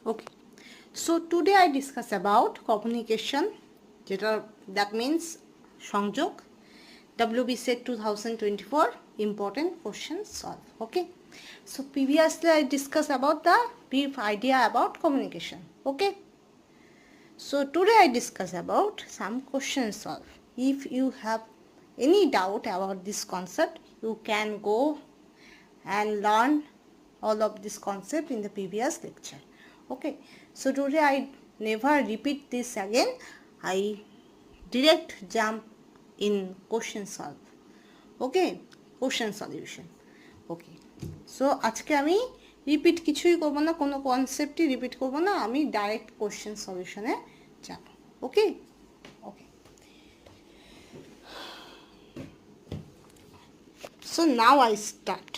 Okay, so today I discuss about communication, that means সংযোগ, WB set 2024 important questions solve. Okay, so previously I discussed about the brief idea about communication. Okay, so today I discuss about some questions solve. If you have any doubt about this concept, you can go and learn all of this concept in the previous lecture. Okay, so today I never repeat this again. I direct jump in question solve. Okay, question solution. Okay, so আজকে আমি repeat কিছুই করব না, কোনো কনসেপ্টই repeat করব না, আমি direct question সলিউশনে যাব. ওকে ওকে, so now I start.